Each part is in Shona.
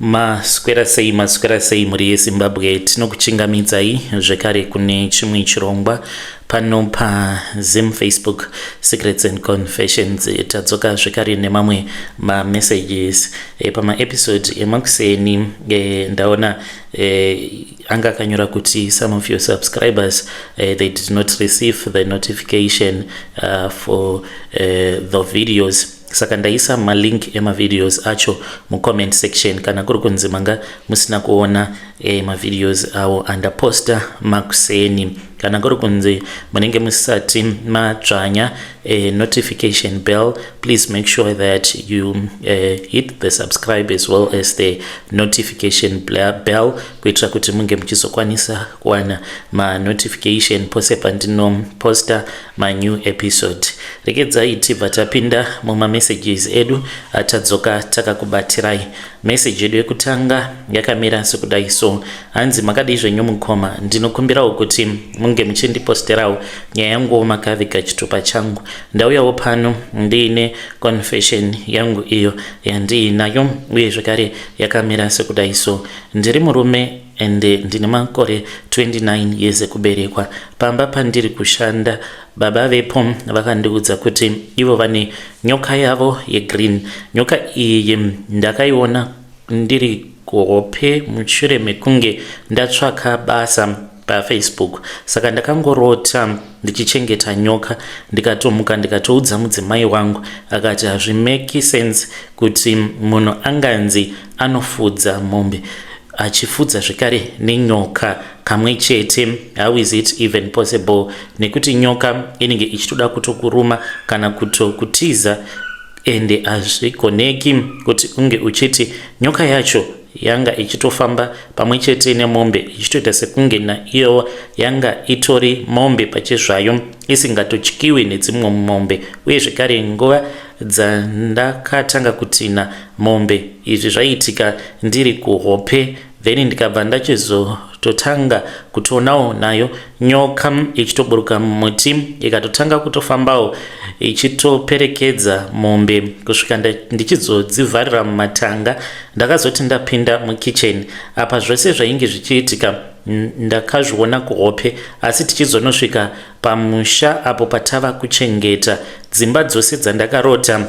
Maswera sei muri yeZimbabwe tinokuchingamidzai zvekare kune chimwe chirongwa pano paZim Facebook Secrets and Confessions. Tadzoka zvekare nemamwe messages pama episode emakuseni. Ndaona anga akanyora kuti some of your subscribers they did not receive the notification for the videos. Saka ndaisa malink emavideos acho mucomment section kana kuri kunzi manga musina kuona mavideos awo andaposta makuseni, kana kuri kunzi munenge musati matsvanya notification bell, please make sure that you hit the subscribe as well as the notification bell kuitira kuti munge muchizokwanisa kuwana ma notification pose pandino posta ma new episode. Regedzai tibva tapinda muma messages edu atadzoka takakubatirai. Message edu yekutanga yakamira sekudai so: hanzi makadai zvenyu mukoma, ndinokumbirawo kuti munge muchindiposterawo nyaya yangu makavika chitupa changu. Ndauyawo pano ndiine confession yangu iyo yandiinayo uye zvekare yakamira sekudai so: ndiri murume ende ndine makore 29 years ekuberekwa. Pamba pandiri kushanda baba vepo vakandiudza kuti ivo vane nyoka yavo yegreen. Nyoka iyi ndakaiona ndiri kuhope mushure mekunge ndatsvaka basa paFacebook. Saka ndakangorota ndichichengeta nyoka, ndikatomuka ndikatoudza mudzimai wangu, akati hazvimeki sense kuti munhu anganzi anofudza mombe achifudza zvekare nenyoka kamwe chete. How is it even possible? Nekuti nyoka inenge ichitoda kutokuruma kana kutokutiza ende hazvigoneki kuti unge uchiti nyoka yacho yanga ichitofamba pamwe chete nemombe ichitoita sekunge naiyo yanga itori mombe pachezvayo isingatotyiwi nedzimwe mombe. Uye zvekare nguva dzandakatanga kutina mombe izvi zvaitika ndiri kuhope, then ndikabva ndachizototanga kutonawo nayo nyoka ichitoburuka mumuti ikatotanga kutofambawo ichitoperekedza mombe kusvika ndichizodzivharira mumatanga. Ndakazoti ndapinda mukitchen apa zvose zvainge zvichiitika ndakazviona kuhope, asi tichizonosvika pamusha apo patava kuchengeta dzimba dzose dzandakarota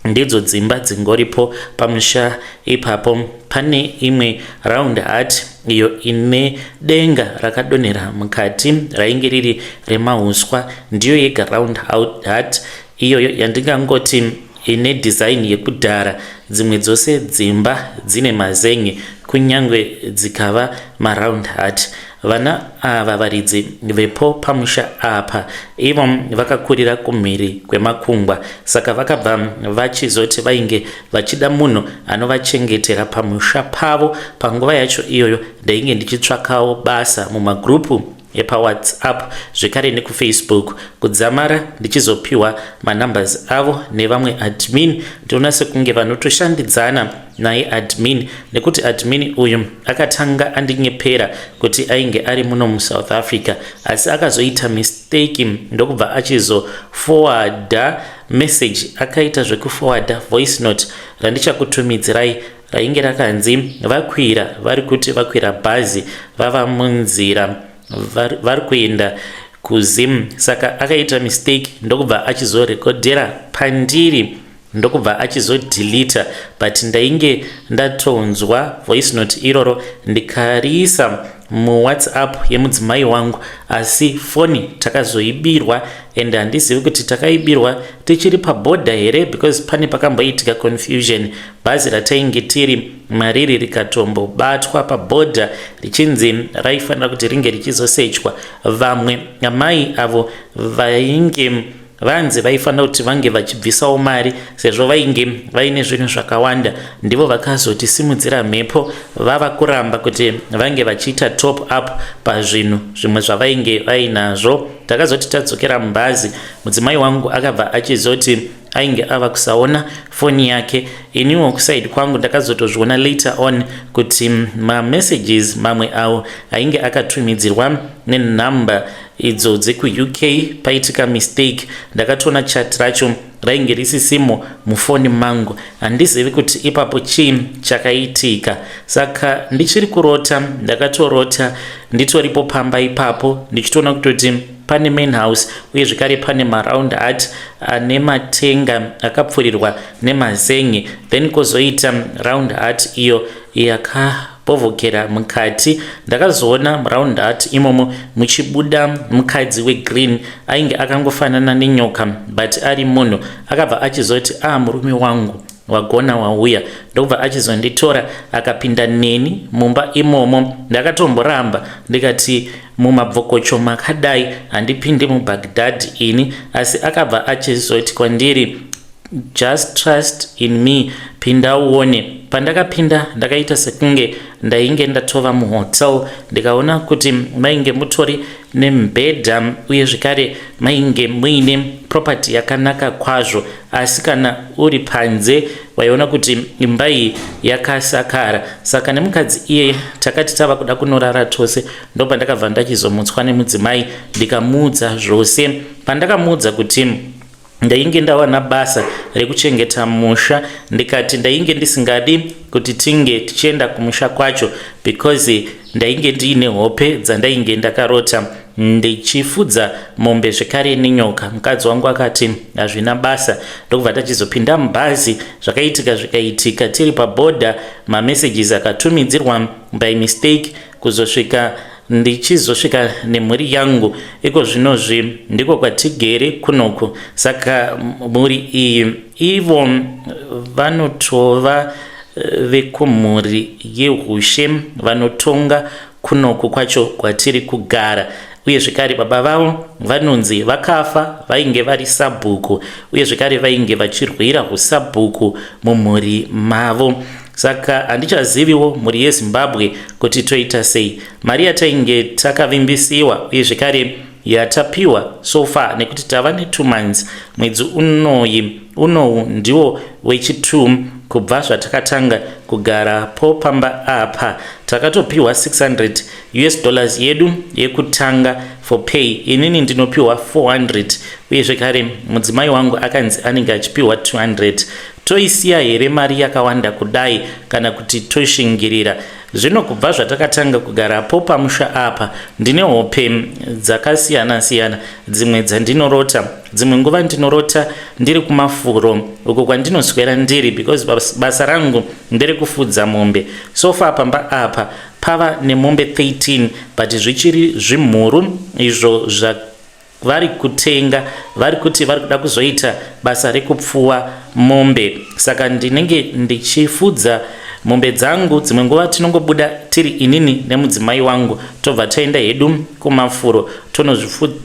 ndidzo dzimba dzingoripo pamusha ipapo. Pane imwe round hut iyo ine denga rakadonhera mukati rainge riri remahuswa, ndiyo yega round hut iyoyo yandingangoti ine design yekudhara. Dzimwe dzose dzimba dzine mazen'e kunyangwe dzikava maround hut. Vana ava varidzi vepo pamusha apa ivo vakakurira kumhiri kwemakungwa, saka vakabva vachizoti vainge vachida munhu anovachengetera pamusha pavo. Panguva yacho iyoyo ndainge ndichitsvakawo basa mumagrupu epaWhatsApp zvekare nekuFacebook, kudzamara ndichizopiwa manumbers avo nevamwe admin. Ndiona sekunge vanotoshandidzana naye admin, nekuti admin uyu akatanga andinyepera kuti ainge ari muno muSouth Africa, asi akazoita mistake ndokubva achizoforwarda message. Akaita zvekuforwarda voice note randichakutumidzirai rainge rakanzi vakwira, vari kuti vakwira bhazi vava munzira vari kuenda kuZim. Saka akaita mistake ndokubva achizorekodhera pandiri ndokubva achizodilita, but ndainge ndatonzwa voice note iroro ndikariisa muWhatsApp yemudzimai wangu, asi foni takazoibirwa and handizivi kuti takaibirwa tichiri pabhodha here, because pane pakamboitika confusion. Bhazi ratainge tiri mariri rikatombobatwa pabhodha richinzi raifanira kuti ringe richizosechwa. Vamwe amai avo vainge vanzi vaifanira kuti vange vachibvisawo mari sezvo vainge vaine zvinhu zvakawanda, ndivo vakazotisimudzira mhepo. vava kuramba kuti vange vachiita top up pazvinhu zvimwe zvavainge vainazvo. Takazoti tadzokera mubhazi, mudzimai wangu akabva achizoti ainge ava kusaona foni yake. Iniwo kusaidi kwangu ndakazotozviona later on kuti ma messages mamwe awo ainge akatumidzirwa nenhamba idzo dzeku-UK paitika mistake. Ndakatoona chat racho rainge risisimo mufoni mangu, handizivi kuti ipapo chii chakaitika. Saka ndichiri kurota, ndakatorota nditoripo pamba ipapo ndichitoona kutoti pane main house uye zvekare pane maround art ane matenga akapfurirwa nemazen'e, then kozoita round art iyo yakabovokera mukati. Ndakazoona round art imomo muchibuda mukadzi wegreen ainge akangofanana nenyoka but ari munhu. Akabva achizoti murume wangu wagona wauya, ndobva achizonditora akapinda neni mumba imomo. Ndakatomboramba ndikati mumabvokocho makadai handipinde muBaghdad ini, asi akabva achizoti kwandiri just trust in me, pinda uone. Pandakapinda ndakaita sekunge ndainge ndatova muhotel, ndikaona kuti mainge mutori nemubhedha uye zvekare mainge muine property yakanaka kwazvo, asi kana uri panze waiona kuti imba iyi yakasakara. Saka nemukadzi iye takati tava kuda kunorara tose, ndopa ndakabva ndachizomutswa nemudzimai ndikamuudza zvose. Pandakamuudza kuti ndainge ndawana basa rekuchengeta musha, ndikati ndainge ndisingadi kuti tinge tichienda kumusha kwacho because ndainge ndiine hope dzandainge ndakarota ndichifudza mombe zvekare nenyoka. Mukadzi wangu akati hazvina basa. Ndokubva tachizopinda mubhazi, zvakaitika tiri pabhodha, mamessages akatumidzirwa by mistake kuzosvika ndichizosvika nemhuri yangu. Iko zvinozvi ndiko kwatigere kunoku. Saka mhuri iyi ivo vanotova vekumhuri yeHushe vanotonga kunoku kwacho kwatiri kugara. Uye zvekare baba vavo vanonzi vakafa vainge vari sabhuku, uye zvekare vainge vachirwira usabhuku mumhuri mavo. Saka handichaziviwo mhuri yeZimbabwe kuti toita sei. Mari yatainge takavimbisiwa uye zvekare yatapiwa so far, nekuti tava ne2 months, mwedzi unowu ndiwo wechi2 kubva zvatakatanga kugara po pamba apa. Takatopiwa $600 yedu yekutanga for pay. Inini ndinopiwa 400 uye zvekare mudzimai wangu akanzi anenge achipiwa 200. Toisiya here mari yakawanda kudai kana kuti toshingirira? Zvino kubva zvatakatanga kugara po pamusha apa ndine hope dzakasiyana siyana. Dzimwe dzandinorota, dzimwe nguva ndinorota ndiri kumafuro uko kwandinoswera ndiri because basa rangu ndere kufudza mombe. So far pamba apa pava nemombe 13 but zvichiri zvimhuru izvo vari kutenga, vari kuti vari kuda kuzoita basa rekupfuwa mombe. Saka ndinenge ndichifudza mombe dzangu. Dzimwe nguva tinongobuda tiri inini nemudzimai wangu, tobva taenda hedu kumafuro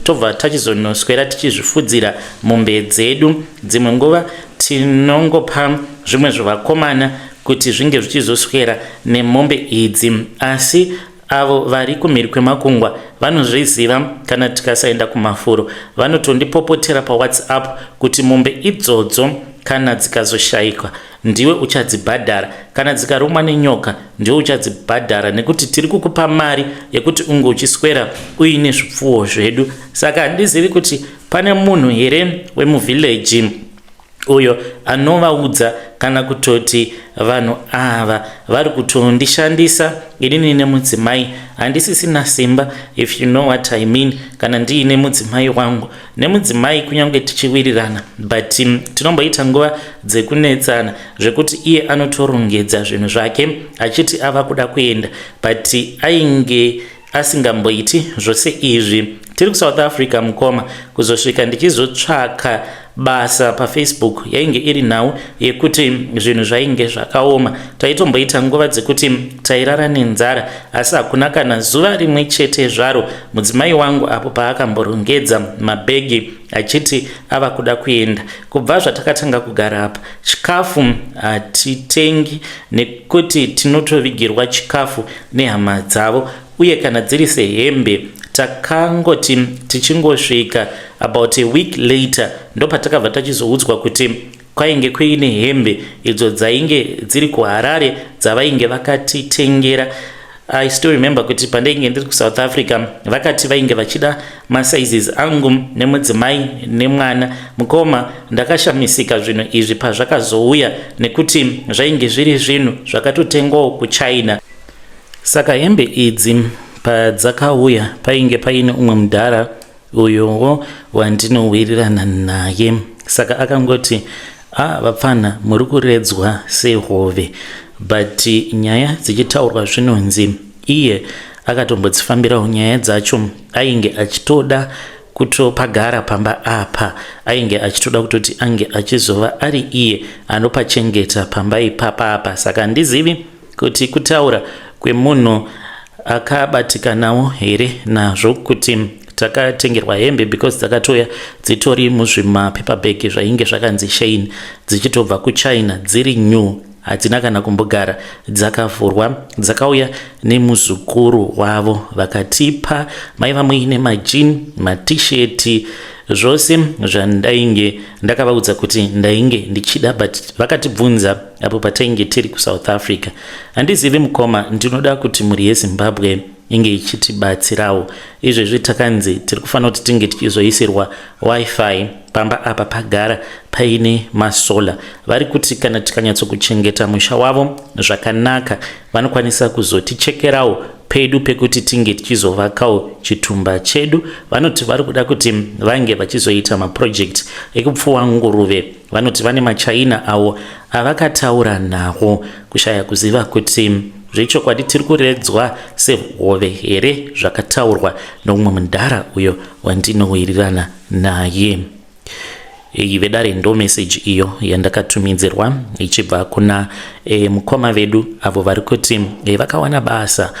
tobva tachizonoswera tichizvifudzira mombe dzedu. Dzimwe nguva tinongopa zvimwe zvevakomana kuti zvinge zvichizoswera nemombe idzi, asi avo vari kumhiri kwemakungwa vanozviziva. Kana tikasaenda kumafuro vanotondipopotera paWhatsApp kuti mombe idzodzo kana dzikazoshayikwa ndiwe uchadzibhadhara, kana dzikarumwa nenyoka ndiwe uchadzibhadhara, nekuti tiri kukupa mari yekuti unge uchiswera uine zvipfuwo zvedu. Saka handizivi kuti pane munhu here wemuvhileji uyo anovaudza kana kutoti vanhu ava vari kutondishandisa inini nemudzimai. Handisisina simba, if you know what I mean. Kana ndiine mudzimai wangu nemudzimai kunyange tichiwirirana, but tinomboita nguva dzekunetsana zvekuti iye anotorongedza zvinhu zvake achiti ava kuda kuenda, but ainge asingamboiti zvose izvi. Tiri kuSouth Africa mukoma, kuzosvika ndichizotsvaka basa paFacebook yainge iri nhau yekuti zvinhu zvainge zvakaoma. Taitomboita nguva dzekuti tairara nenzara, asi hakuna kana zuva rimwe chete zvaro mudzimai wangu apo paakamborongedza mabhegi achiti ava kuda kuenda. Kubva zvatakatanga kugara apa chikafu hatitengi nekuti tinotovigirwa chikafu nehama dzavo, uye kana dziri sehembe takangoti tichingosvika about a week later ndopatakabva tachizoudzwa kuti kwainge kuine hembe idzo dzainge dziri kuHarare dzavainge vakatitengera. I still remember kuti pandainge ndiri kuSouth Africa vakati vainge vachida masizes angu nemudzimai nemwana mukoma. Ndakashamisika zvinhu izvi pazvakazouya nekuti zvainge zviri zvinhu zvakatotengwawo kuChina. Saka hembe idzi padzakauya painge paine umwe mudhara uyowo wandinowirirana naye. Saka akangoti vapfana muri kuredzwa sehove, but nyaya dzichitaurwa zvinonzi iye akatombodzifambirawo nyaya dzacho. Ainge achitoda kutopagara pamba apa, ainge achitoda kutoti ange achizova ari iye anopachengeta pamba ipapa. Saka handizivi kuti kutaura kwemunhu akabatikanawo here nazvo kuti takatengerwa hembe because dzakatoya dzitori muzvimapeperbag zvainge zvakanzi Shein dzichitobva kuChina dziri new, hadzina kana kumbogara dzakavhurwa. Dzakauya nemuzukuru wavo vakatipa maiva muine majini, matisheti, zvose zvandainge ndakavaudza kuti ndainge ndichida, but vakatibvunza apo patainge tiri kuSouth Africa. Handizivi mukoma, ndinoda kuti mhuri yeZimbabwe inge ichitibatsirawo. Izvezvi takanzi tiri kufanira kuti tinge tichizoisirwa wifi pamba apa pagara paine masola. Vari kuti kana tikanyatsokuchengeta musha wavo zvakanaka vanokwanisa kuzotichekerawo pedu pekuti tinge tichizovakawo chitumba chedu. Vanoti vari kuda kuti vange vachizoita maproject ekupfuwa nguruve. Vanoti vane maChina avo avakataura nawo kushaya kuziva kuti zvechokwadi tiri kuredzwa sehove here zvakataurwa nomumwe mudhara uyo wandinowirirana naye. Vedare ndo message iyo yandakatumidzirwa ichibva kuna mukoma vedu avo vari kuti vakawana basa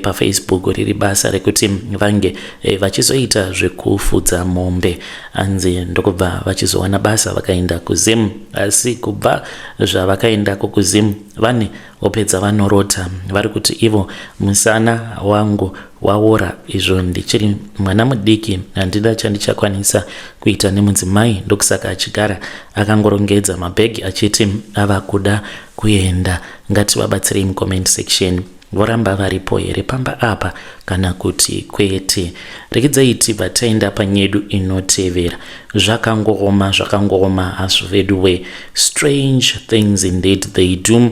paFacebook, riri basa rekuti vange vachizoita zvekufudza mombe. Anzi ndokubva vachizowana basa vakaenda kuZim, asi kubva zvavakaenda kuZim vane opedza vanorota. Vari kuti ivo musana wangu waora, izvo ndichiri mwana mudiki handina chandichakwanisa kuita nemudzimai. Ndokusaka achigara akangorongedza mabhegi achiti ava kuda kuenda. Ngativabatsirei mucomment section, voramba varipo here pamba apa kana kuti kwete. Rekidzai tibva taenda panyedu inotevera. Zvakangoma hasu vedu we. Strange things indeed they do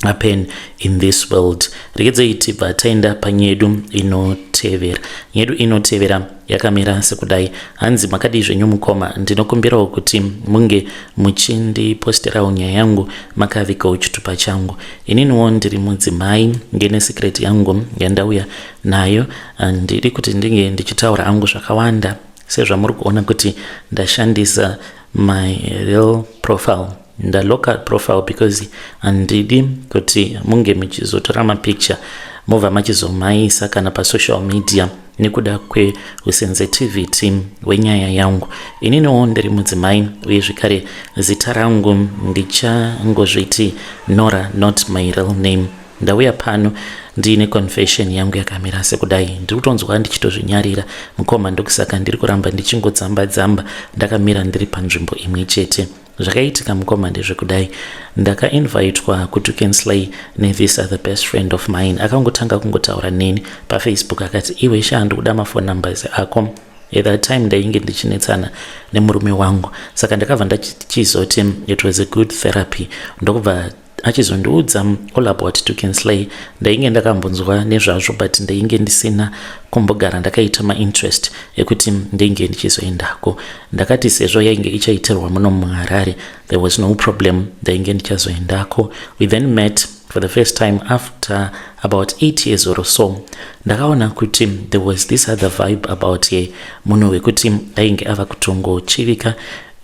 happen in this world. Rekidzai tibva taenda panyedu inotevera. Nyedu inotevera yakamira sekudai. Hanzi makadi zvenyu mukoma, ndinokumbirawo kuti munge muchindiposterawo nyaya yangu makavikawo chitupa changu. Ininiwo ndiri mudzimai ngene secret yangu yandauya nayo. Ndiri kuti ndinge ndichitaura angu zvakawanda, sezvamuri kuona kuti ndashandisa my real profile, local profile, because handidi kuti munge muchizotora mapicture mobva machizomaisa kana pasocial media nekuda kwesensitivity wenyaya yangu. Ininiwo ndiri mudzimai uye zvekare zita rangu ndichangozviti Nora, not my real name. Ndauya pano ndiine confession yangu yakamira sekudai. Ndiri kutonzwa ndichitozvinyarira mukoma, ndokusaka ndiri kuramba ndichingodzamba ndakamira ndiri panzvimbo imwe chete. Zvakaitika mukoma ndezvekudai. Ndakainvitwa kuTukensley nevis the best friend of mine. Akangotanga kungotaura neni paFacebook akati iwe Sha, ndikuda mafone numbers ako. At that time ndainge ndichinetsana nemurume wangu. Saka ndakabva ndachizoti it was a good therapy. Ndokubva achizondiudza all about Tukensley. Ndainge ndakambonzwa nezvazvo, but ndainge ndisina kumbogara ndakaita interest ekuti ndinge ndichizoendako. Ndakati sezvo yainge ichaitirwa muno muHarare, there was no problem, ndainge ndichazoendako. We then met for the first time after about 8 years or so. Ndakaona kuti there was this other vibe about ye, munhu wekuti ainge ava kutongochivika,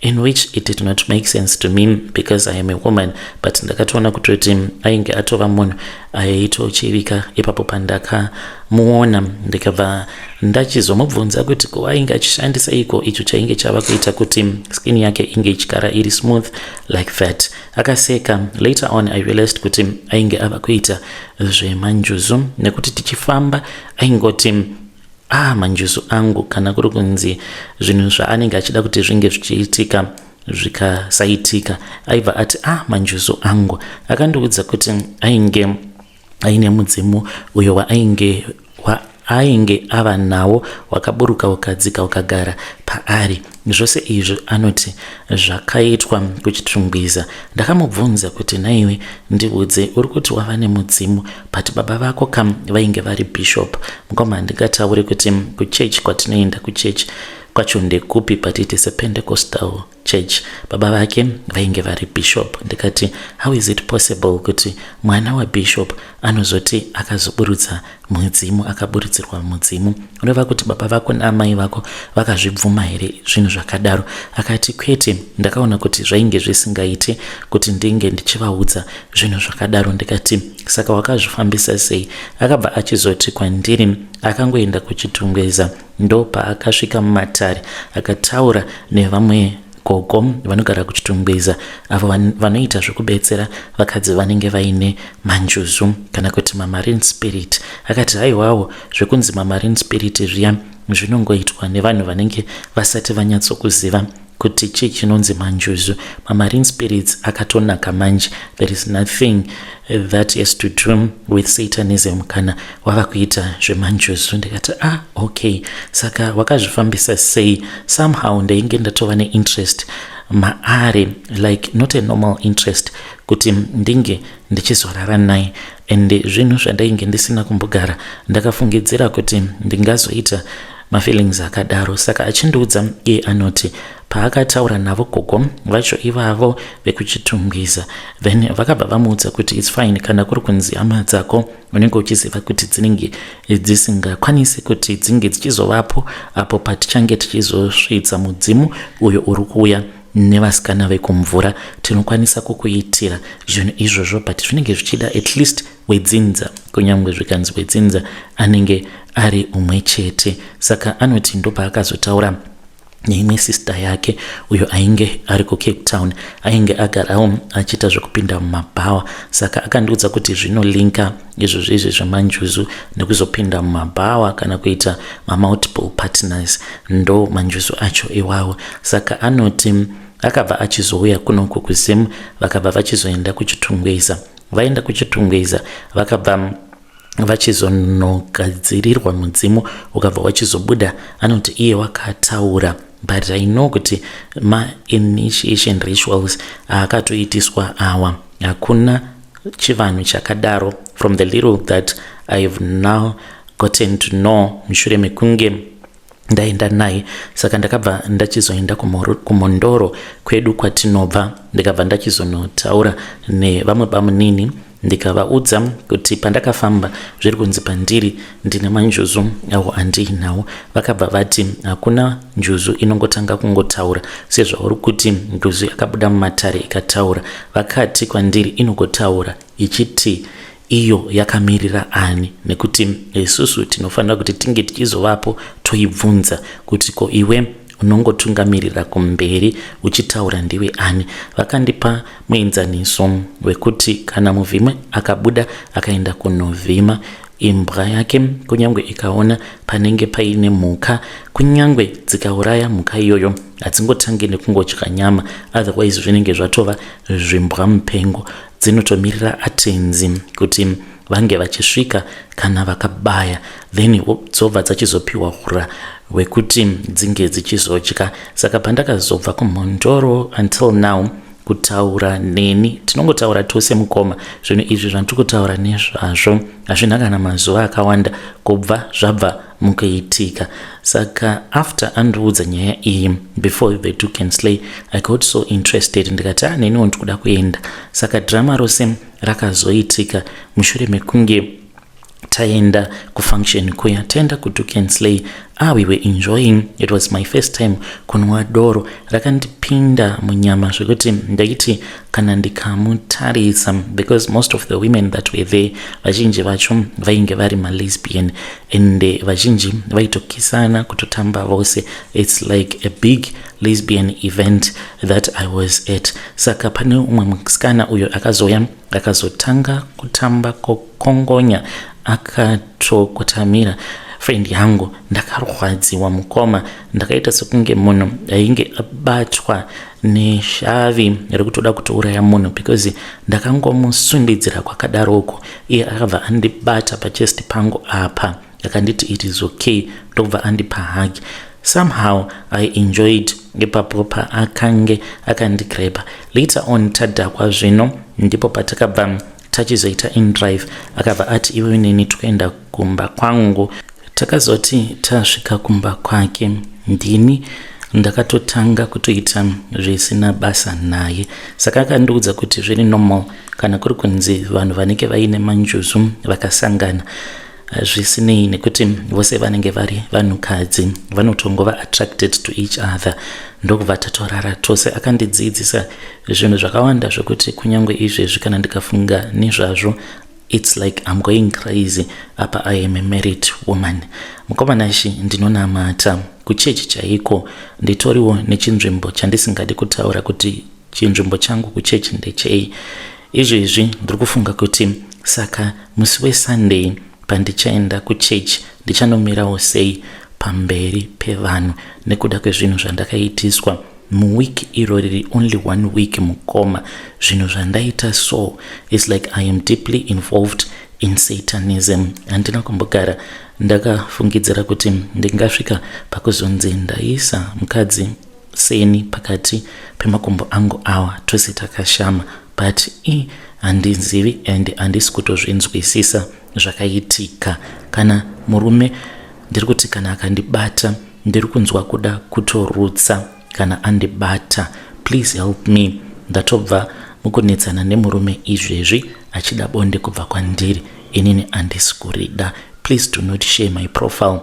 in which it did not make sense to me because I am a woman, but ndakatoona kutoti ainge atova munhu aitochivika. Ipapo pandakamuona ndikabva ndachizomubvunza kuti ko ainge achishandisa iko icho chainge chava kuita kuti skin yake inge ichigara iri smooth like that. Akaseka. Later on I realized kuti ainge ava kuita zvemanjuzu, nekuti tichifamba aingoti manjuzu angu, kana kuri kunzi zvinhu zvaanenge achida kuti zvinge zvichiitika zvikasaitika, aibva ati manjuzu angu. Akandiudza kuti ainge aine mudzimu uyo ainge ava nawo wakaburuka ukadzika ukagara paari. Zvose izvi anoti zvakaitwa kuchitungwiza. Ndakamubvunza kuti naiwe ndiudze, uri kuti wava nemudzimu but baba vako kam vainge vari bishop. Mukoma ndingataure kuti kuchechi kwatinoenda kuchechi kwacho ndekupi, but it is a Pentecostal church. Baba vake vainge vari bishop. Ndikati how is it possible kuti mwana wa bishop anozoti akazoburutsa mudzimu, akaburutsirwa mudzimu? Unova kuti baba vako naamai vako vakazvibvuma here zvinhu zvakadaro? Akati kwete, ndakaona kuti zvainge zvisingaite kuti ndinge ndichivaudza zvinhu zvakadaro. Ndikati saka wakazvifambisa sei? Akabva achizoti kwandiri akangoenda kuchitungweza, ndo paakasvika mumatare akataura nevamwe gogo vanogara kuchitungweza avo vanoita zvekubetsera vakadzi vanenge vaine manjuzu kana kuti mamarine spirit. Akati haiwawo zvekunzi mamarine spirit zviya zvinongoitwa nevanhu vanenge vasati vanyatsokuziva kuti chii chinonzi manjuzu. Mamarine spirits akatonaka manje. There is nothing that has to do with Satanism kana wava kuita zvemanjuzu. Ndikati okay, saka wakazvifambisa sei? Somehow ndainge ndatova interest maari, like not a normal interest, kuti ndinge ndichizorara naye, and zvinhu zvandainge ndisina kumbogara ndakafungidzira kuti ndingazoita mafeelings akadaro. Saka achindiudza iye anoti paakataura navo gogo vacho ivavo vekuchitungwiza, then vakabva vamuudza kuti it's fine kana kuri kunzi hama dzako unenge uchiziva kuti dzinenge dzisingakwanisi kuti dzinge dzichizovapo apo patichange tichizosvitsa mudzimu uyo uri kuuya nevasikana vekumvura, tinokwanisa kukuitira zvinhu izvozvo, but zvinenge zvichida at least wedzinza, kunyange zvikanzi wedzinza anenge ari umwe chete. Saka anoti ndo paakazotaura neimwe sister yake uyo ainge ari kuCape Town, ainge agarawo achiita zvekupinda mumabhawa. Saka akandiudza kuti zvinolinka izvo zvizvi zvemanjuzu nekuzopinda mumabhawa kana kuita multiple partners, ndo manjuzu acho iwawo. Saka anoti akabva achizouya kunoku kuzimu, vakabva vachizoenda kuchitungweza. Vaenda kuchitungweza vakabva vachizonogadzirirwa mudzimu ukabva wachizobuda. Anoti iye wakataura, but I know kuti ma-initiation rituals akatoitiswa awa hakuna chivanhu chakadaro from the little that I've now gotten to know mushure mekunge ndaenda naye. Saka ndakabva ndachizoenda kumondoro kwedu kwatinobva, ndikabva ndachizonotaura nevamwe bamunini ndikavaudza kuti pandakafamba zviri kunzi pandiri ndine manjuzu avo andiinawo. Vakabva vati hakuna njuzu inongotanga kungotaura sezvauri kuti njuzu yakabuda mumatare ikataura. Vakati kwandiri inongotaura ichiti iyo yakamirira ani, nekuti isusu tinofanira kuti tinge tichizovapo toibvunza kuti ko iwe unongotungamirira kumberi uchitaura ndiwe ani. Vakandipa muenzaniso wekuti kana muvhimi akabuda akaenda kunovhima, imbwa yake kunyange ikaona panenge paine mhuka, kunyange dzikauraya mhuka iyoyo hadzingotangi nekungodya nyama, otherwise zvinenge zvatova zvimbwa mupengo. Dzinotomirira atenzi kuti vange vachisvika kana vakabaya, then dzobva dzichizopiwa hura wekuti dzinge dzichizodya. Saka pandakazobva kumondoro until now kutaura neni tinongotaura tose mukoma. Zvinhu izvi zvandiri kutaura nezvazvo hazvina kana mazuva akawanda kubva zvabva mukuitika. Saka after andiudza nyaya iyi before the Doek and Slay, I got so interested. Ndikati neniwo ndikuda kuenda. Saka drama rose rakazoitika mushure mekunge taenda kufunction kuya, taenda kuDoek and Slay. We were enjoying. It was my first time kunwa doro. Rakandipinda munyama zvekuti ndaiti kana ndikamutarisa, because most of the women that were there vazhinji vacho vainge vari malesbian, and vazhinji vaitokisana kutotamba vose. It's like a big lesbian event that I was at. Saka pane umwe musikana uyo akazoya akazotanga kutamba kokongonya akatokotamira friend yangu ndakarwadziwa mukoma, ndakaita sekunge munhu ainge abatwa neshavi rekutoda kutouraya munhu because ndakangomusundidzira kwakadaroko. Iye akabva andibata pachest pangu apa akanditi it is okay, ndobva andipa hug. Somehow I enjoyed ipapo paakange akandigreba. Later on tadhakwa zvino, ndipo patakabva tachizoita in drive akabva ati iwe neni toenda kumba kwangu. Takazoti tasvika kumba kwake ndini ndakatotanga kutoita zvisina basa naye, saka akandiudza kuti zviri normal kana kuri kunzi vanhu vanenge vaine manjuzu vakasangana zvisinei nekuti vose vanenge vari vanhukadzi vanotongova attracted to each other, ndokubva tatorara tose. Akandidzidzisa zvinhu zvakawanda zvokuti kunyange izvezvi kana ndikafunga nezvazvo it's like I'm going crazy apa I am a married woman. Mukomanashi ndinonamata kuchechi chaiko, nditoriwo nechinzvimbo chandisingadi kutaura kuti chinzvimbo changu kuchechi ndechei. Izvezvi ndiri kufunga kuti saka musi weSunday pandichaenda kuchechi ndichanomirawo sei pamberi pevanhu nekuda kwezvinhu zvandakaitiswa muwiki irori only 1 week mukoma. Zvinhu zvandaita so is like I am deeply involved in Satanism. Handina kumbogara ndakafungidzira kuti ndingasvika pakuzonzi ndaisa mukadzi seni pakati pemakumbo angu awa tose takashama, but handizivi and handisi kutozvinzwisisa zvakaitika. Kana murume ndiri kuti kana akandibata ndiri kunzwa kuda kutorutsa kana andibata, please help me. Ndatobva mukunetsana nemurume izvezvi achida bonde kubva kwandiri, inini handisi kurida. Please do not share my profile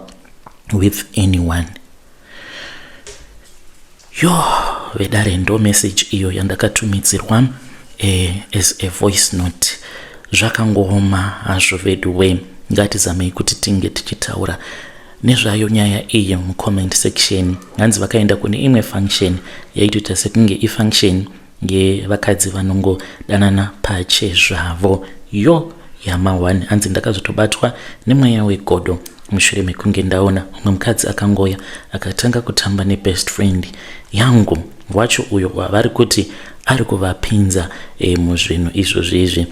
with anyone. Vedare ndo message iyo yandakatumidzirwa as a voice note. Zvakangoma hazvo veduwe, ngatizamei kuti tinge tichitaura nezvayo nyaya iyi mucomment section. Hanzi vakaenda kune imwe function yaitoita sekunge ifunction yevakadzi vanongodanana pachezvavo. Yama1 hanzi ndakazotobatwa nemweya wegodo mushure mekunge ndaona umwe mukadzi akangoya akatanga kutamba nebest friend yangu wacho uyo wavari kuti ari kuvapinza muzvinhu izvozvizvi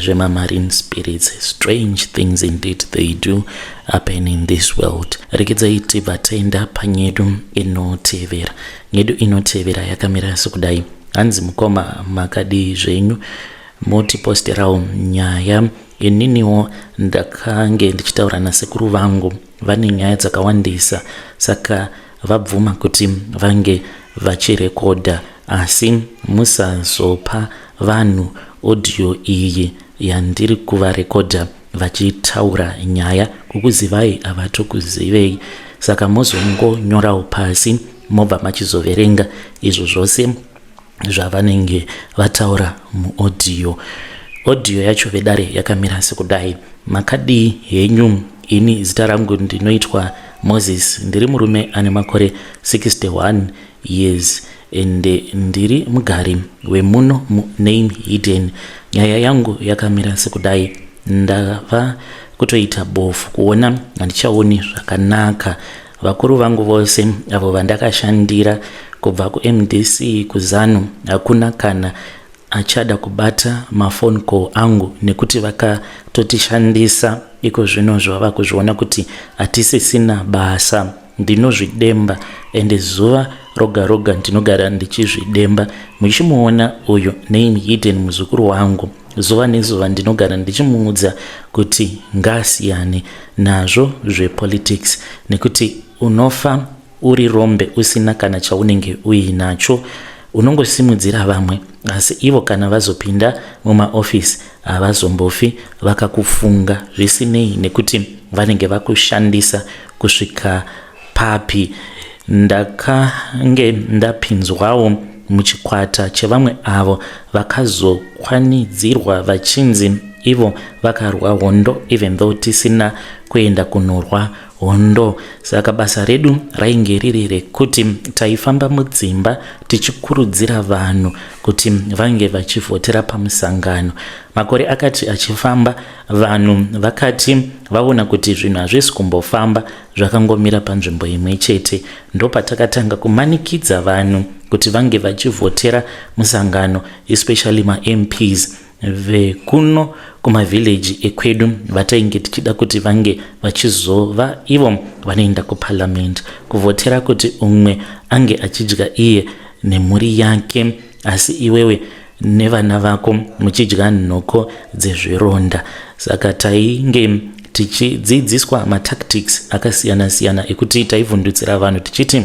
zvemamarine spirits. Strange things indeed they do happen in this world. Regedzai tibva taenda panyedu inotevera. Nyedu inotevera yakamira sekudai. Hanzi mukoma makadi zvenyu motiposterawo nyaya. Ininiwo ndakange ndichitaura nasekuru vangu, vane nyaya dzakawandisa, saka vabvuma kuti vange vachirekodha, asi musazopa vanhu audio iyi yandiri kuvarekodha vachitaura nyaya, kukuzivai havatokuzivei, saka mozongonyorawo pasi mobva machizoverenga izvo zvose zvavanenge vataura muaudio. Audio yacho vedare yakamira sekudai. Makadi henyu, ini zita rangu ndinoitwa Moses, ndiri murume ane makore 61 years and ndiri mugari wemuno name hidden. Nyaya yangu yakamira sekudai. Ndava kutoita bofu kuona handichaoni zvakanaka. Vakuru vangu vose avo vandakashandira kubva kuMDC kuzanu hakuna kana achada kubata mafone call angu nekuti vakatotishandisa iko zvino zvava kuzviona kuti hatisisina basa. Ndinozvidemba ende zuva roga roga ndinogara ndichizvidemba. Muchimuona uyo name hidden muzukuru wangu, zuva nezuva ndinogara ndichimuudza kuti ngasiyane nazvo zvepolitics, nekuti unofa uri rombe usina kana chaunenge uinacho. Unongosimudzira vamwe asi ivo kana vazopinda mumaofisi havazombofi vakakufunga zvisinei nekuti vanenge vakushandisa kusvika papi. Ndakange ndapinzwawo muchikwata chevamwe avo vakazokwanidzirwa vachinzi ivo vakarwa hondo even though tisina kuenda kunorwa hondo. Saka basa redu rainge riri rekuti taifamba mudzimba tichikurudzira vanhu kuti vange vachivhotera pamusangano. Makore akati achifamba, vanhu vakati vaona kuti zvinhu hazvisi kumbofamba zvakangomira panzvimbo imwe chete. Ndo patakatanga kumanikidza vanhu kuti vange vachivhotera musangano, especially ma-MPs vekuno kumavillage ekwedu vatainge tichida kuti vange vachizova ivo vanoenda kuparliament kuvhotera kuti umwe ange achidya iye nemhuri yake, asi iwewe nevana vako muchidya nhoko dzezvironda. Saka tainge tichidzidziswa matactics akasiyana-siyana ekuti taivhundutsira vanhu tichiti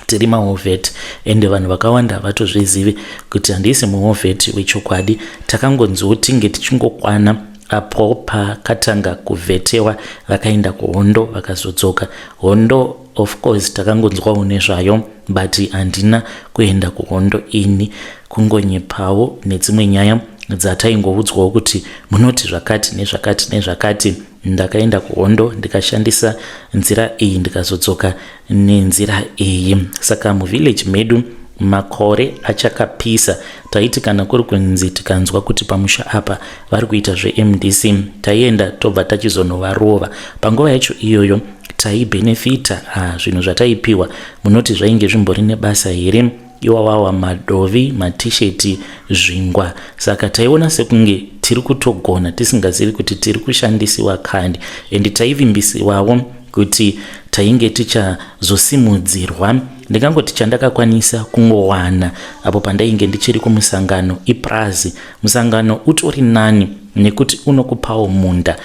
tiri mahovheti, ende vanhu vakawanda vatozvizive kuti handisi muhovheti wechokwadi. Takangonzwo tinge tichingokwana apo pakatanga kuvhetewa vakaenda kuhondo vakazodzoka. Hondo of course takangonzwawo nezvayo, but handina kuenda kuhondo ini, kungonyepawo nedzimwe nyaya dzataingoudzwawo kuti munoti zvakati nezvakati nezvakati. Ndakaenda kuhondo ndikashandisa nzira iyi ndikazodzoka nenzira iyi. Saka muvillage medu makore achakapisa, taiti kana kuri kunzi tikanzwa kuti pamusha apa vari kuita zveMDC taienda tobva tachizonovarova. Panguva yacho iyoyo taibhenefita zvinhu zvataipiwa, munoti zvainge zvimbori nebasa here, iwawawa madovi, matisheti, zvingwa. Saka taiona sekunge tiri kutogona tisingazivi kuti tiri kushandisiwa kandi, endi taivimbisiwawo kuti tainge tichazosimudzirwa. Ndingangoti chandakakwanisa kungowana apo pandainge ndichiri kumusangano iprazi. Musangano utori nani nekuti unokupawo munda.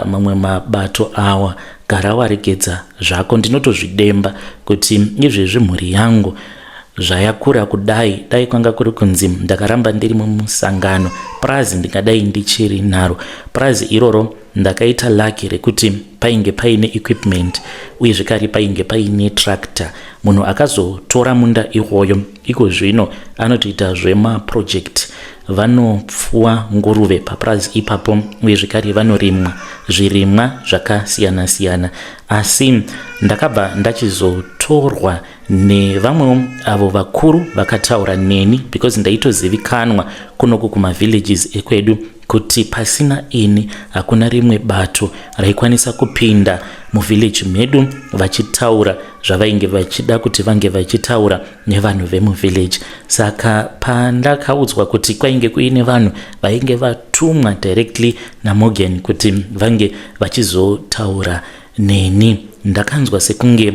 Mamwe mabato awa gara waregedza zvako. Ndinotozvidemba kuti izvezvi mhuri yangu zvayakura kudai, dai kwanga kuri kunzi ndakaramba ndiri mumusangano, prazi ndingadai ndichiri naro. Prazi iroro ndakaita laki rekuti painge paine equipment uye zvekare painge paine tractor. Munhu akazotora munda iwoyo, iko zvino anotoita zvemaproject, vanopfuwa nguruve paprazi ipapo uye zvekare vanorimwa zvirimwa zvakasiyana-siyana. Asi ndakabva ndachizotorwa nevamwewo avo vakuru vakataura neni, because ndaitozivikanwa kunoku kumavillages ekwedu kuti pasina ini hakuna rimwe bato raikwanisa kupinda muvillage medu vachitaura zvavainge vachida kuti vange vachitaura nevanhu vemuvillage. Saka pandakaudzwa kuti kwainge kuine vanhu vainge vatumwa directly naMorgan kuti vange vachizotaura neni, ndakanzwa sekunge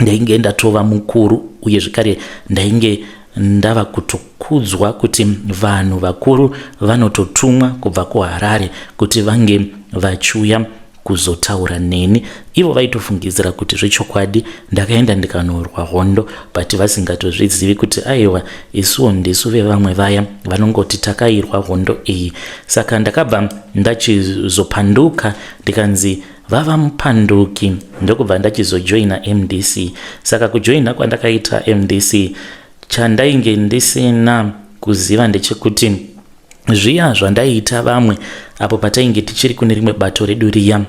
ndainge ndatova mukuru, uye zvekare ndainge ndava kutokudzwa kuti vanhu vakuru vanototumwa kubva kuHarare kuti vange vachiuya kuzotaura neni. Ivo vaitofungidzira kuti zvechokwadi ndakaenda ndikanorwa hondo, but vasingatozvizivi kuti aiwa isuwo ndisu vevamwe vaya vanongoti takairwa hondo iyi. Saka ndakabva ndachizopanduka ndikanzi vava mupanduki, ndokubva ndachizojoina MDC. Saka kujoina kwandakaita MDC chandainge ndisina kuziva ndechekuti zviya zvandaiita vamwe apo patainge tichiri kune rimwe bato redu riya,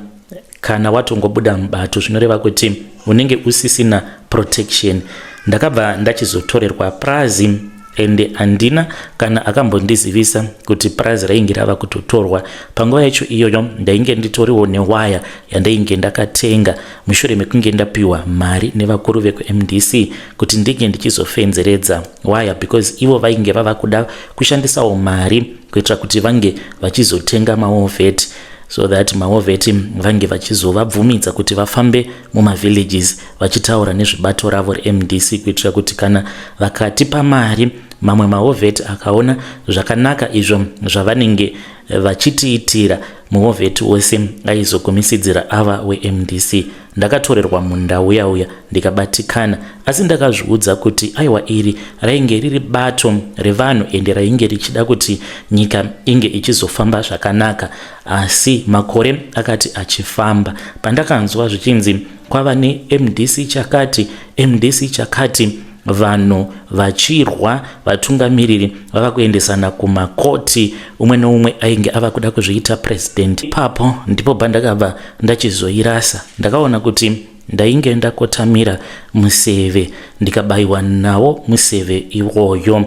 kana watongobuda mubato zvinoreva kuti unenge usisina protection. Ndakabva ndachizotorerwa prazi, ende handina kana akambondizivisa kuti prazi rainge rava kutotorwa. Panguva yacho iyoyo ndainge nditoriwo newaya yandainge ndakatenga mushure mekunge ndapiwa mari nevakuru vekuMDC kuti ndinge ndichizofenzeredza waya, because ivo vainge vava kuda kushandisawo mari kuitira kuti vange vachizotenga mahovheti, so that mahovheti vange vachizovabvumidza kuti vafambe mumavillages vachitaura nezvibato ravo reMDC, kuitira kuti kana vakatipa mari mamwe mahovheti akaona zvakanaka izvo zvavanenge vachitiitira, muhovheti wose aizokomisidzira ava weMDC. Ndakatorerwa munda uya ndikabatikana, asi ndakazviudza kuti aiwa iri rainge riri bato revanhu ende rainge richida kuti nyika inge ichizofamba zvakanaka. Asi makore akati achifamba, pandakanzwa zvichinzi kwava neMDC chakati, MDC chakati, vanhu vachirwa, vatungamiriri vava kuendesana kumakoti, umwe neumwe ainge ava kuda kuzviita president. Ipapo ndipo pandakabva ndachizoirasa. Ndakaona kuti ndainge ndakotamira museve, ndikabayiwa nawo museve iwoyo.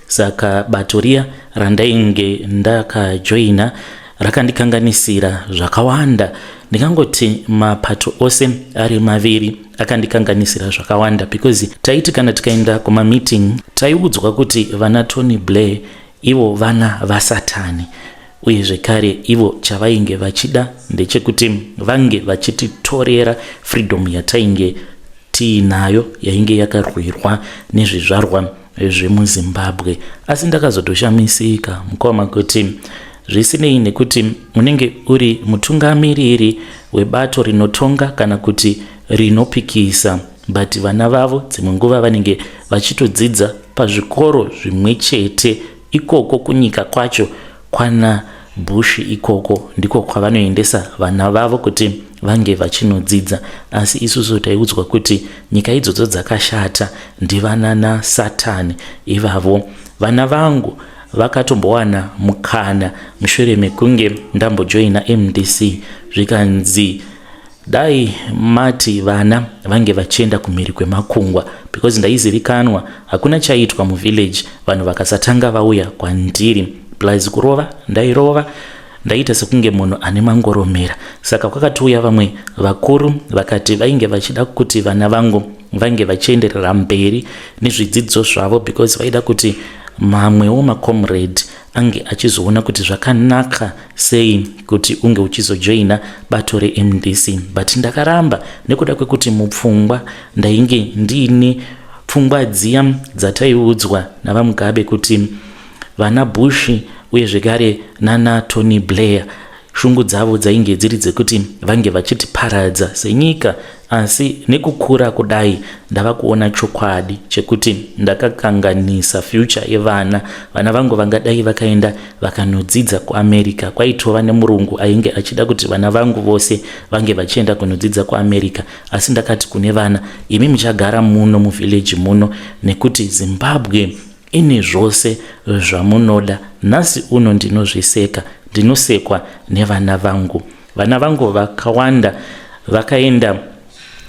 Saka bato riya randainge ndakajoina rakandikanganisira zvakawanda. Ndikangoti mapato ose ari maviri akandikanganisira zvakawanda, because taiti kana tikaenda kuma meeting taiudzwa kuti vana Tony Blair ivo vana vasatani, uye zvekare ivo chavainge vachida ndechekuti vange vachititorera freedom yatainge tiinayo yainge yakarwirwa nezvizvarwa zvemuZimbabwe. Asi ndakazotoshamisika mukoma kuti zvisinei nekuti unenge uri mutungamiriri webato rinotonga kana kuti rinopikisa, but vana vavo dzimwe nguva vanenge vachitodzidza pazvikoro zvimwe chete ikoko kunyika kwacho kwana Bush. Ikoko ndiko kwavanoendesa vana vavo kuti vange vachinodzidza. Asi isusu taiudzwa kuti nyika idzodzo dzakashata ndivana naSatani ivavo. Vana vangu vakatombowana mukana mushure mekunge ndambojoina MDC, zvikanzi dai mati vana vange vachienda kumhiri kwemakungwa, because ndaizivikanwa hakuna chaitwa muvillage vanhu vakasatanga vauya kwandiri. Plus kurova ndairova, ndaita sekunge munhu ane mangoromera. Saka kwakatouya vamwe vakuru vakati vainge vachida kuti vana vangu vange vachienderera mberi nezvidzidzo zvavo, because vaida kuti mamwewo macomrade ange achizoona kuti zvakanaka sei kuti unge uchizojoina bato reMDC. But ndakaramba nekuda kwekuti mupfungwa ndainge ndiine pfungwa dziya dzataiudzwa navaMugabe kuti vana Bush uye zvekare nana Tony Blair shungu dzavo dzainge dziri dzekuti vange vachitiparadza senyika. Asi nekukura kudai ndava kuona chokwadi chekuti ndakakanganisa future yevana. Vana vangu vangadai vakaenda vakanodzidza kuAmerica, kwaitova nemurungu ainge achida kuti vana vangu vose vange vachienda kunodzidza kuAmerica. Asi ndakati kune vana, imi muchagara muno muvillage muno, nekuti Zimbabwe ine zvose zvamunoda. Nhasi uno ndinozviseka, ndinosekwa nevana vangu. Vana vangu vakawanda vakaenda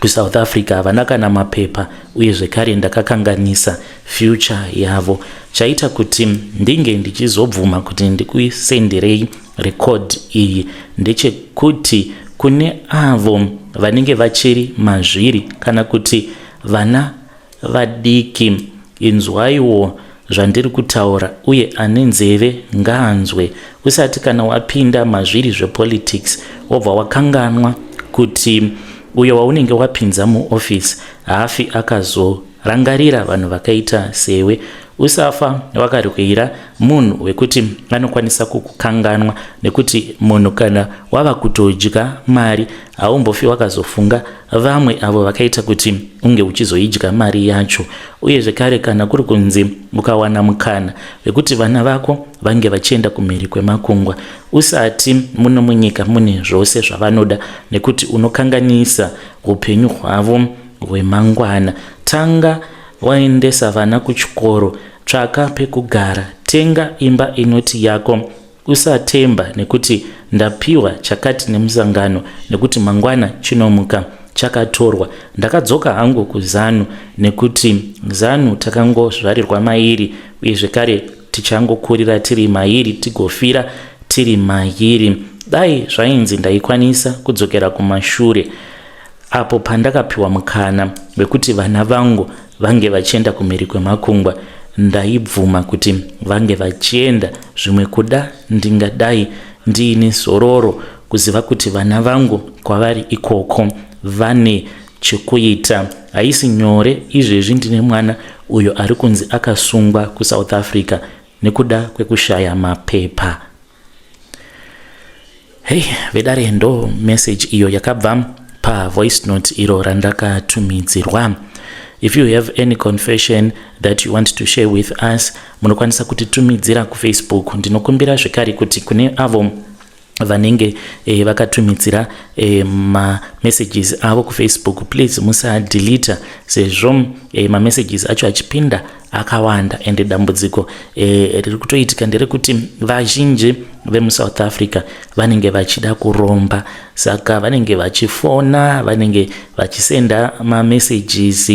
kuSouth Africa, havana kana mapepa, uye zvekare ndakakanganisa future yavo. Chaita kuti ndinge ndichizobvuma kuti ndikusenderei record iyi ndechekuti kune avo vanenge vachiri mazviri kana kuti vana vadiki, inzwaiwo zvandiri kutaura, uye ane nzeve ngaanzwe. Usati kana wapinda mazviri zvepolitics wobva wakanganwa kuti uyo waunenge wapinza muofisi haafi akazorangarira vanhu vakaita sewe. Usafa wakarwira munhu wekuti anokwanisa kukukanganwa, nekuti munhu kana wava kutodya mari haumbofi wakazofunga vamwe avo vakaita kuti unge uchizoidya mari yacho. Uye zvekare kana kuri kunzi ukawana mukana wekuti vana vako vange vachienda kumhiri kwemakungwa, usati muno munyika mune zvose zvavanoda, nekuti unokanganisa upenyu hwavo hwemangwana. Tanga waendesa vana kuchikoro, tsvaka pekugara, tenga imba inoti yako. Usatemba nekuti ndapiwa chakati nemusangano, nekuti mangwana chinomuka chakatorwa. Ndakadzoka hangu kuZanu, nekuti ZANU takangozvarirwa mairi, uye zvekare tichangokurira tiri mairi tigofira tiri mairi. Dai zvainzi ndaikwanisa kudzokera kumashure apo pandakapiwa mukana wekuti vana vangu vange vachienda kumhiri kwemakungwa, ndaibvuma kuti vange vachienda. Zvimwe kuda ndingadai ndiine zororo kuziva kuti vana vangu kwavari ikoko vane chekuita. Haisi nyore izvezvi ndine mwana uyo ari kunzi akasungwa kuSouth Africa nekuda kwekushaya mapepa. Hey, vedare ndo message iyo yakabva voice note iro randakatumidzirwa. If you have any confession that you want to share with us, munokwanisa kutitumidzira kuFacebook. Ndinokumbira zvekare kuti kune avo vanenge vakatumidzira messages avo kuFacebook, please musadelete sezvo messages acho achipinda akawanda, ende dambudziko riri kutoitika nderekuti vazhinji vemuSouth Africa vanenge vachida kuromba, saka vanenge vachifona, vanenge vachisenda messages,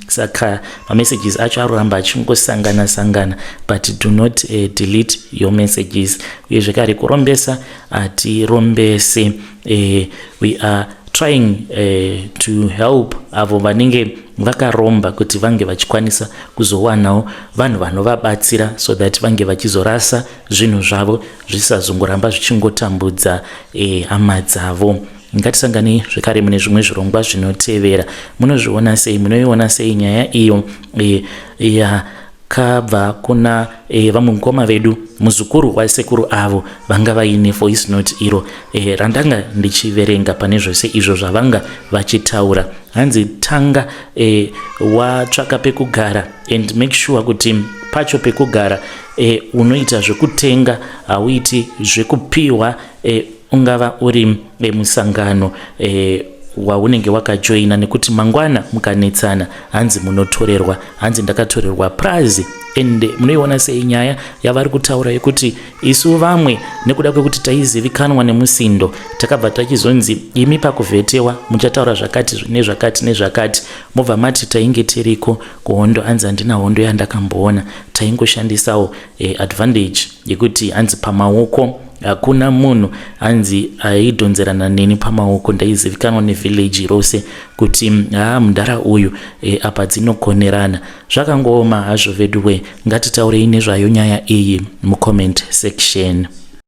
saka messages acho aroramba achingosangana, but do not delete your messages. Uye zvekare kurombesa atirombese, we are trying to help avo vanenge vakaromba kuti vange vachikwanisa kuzowanawo vanhu vanovabatsira, so that vange vachizorasa zvinhu zvavo zvisazongoramba zvichingotambudza hama dzavo. Ngatisangane zvekare mune zvimwe zvirongwa zvinotevera. Munozviona sei? Munoiona sei nyaya iyo yakabva kuna vamwe mukoma vedu, muzukuru wasekuru avo vanga vaine voice note iro randanga ndichiverenga pane zvose izvo zvavanga vachitaura. Hanzi tanga watsvaka pekugara and make sure kuti pacho pekugara unoita zvekutenga, hauiti zvekupiwa, ungava uri musangano waunenge wakajoina, nekuti mangwana mukanetsana hanzi munotorerwa. Hanzi ndakatorerwa prazi. And munoiona sei nyaya yavari kutaura yekuti isu vamwe nekuda kwekuti taizivikanwa nemusindo takabva tachizonzi imi pakuvhetewa muchataura zvakati nezvakati, mobva mati tainge tiriko kuhondo. Hanzi handina hondo yandakamboona, taingoshandisawo advantage yekuti hanzi pamaoko hakuna munhu hanzi aidonzerana neni pamaoko, ndaizivikanwa nevillage rose kuti mundara uyu apa dzinokonerana. Zvakangooma hazvo veduwe, ngatitaurei nezvayo nyaya iyi mucomment section.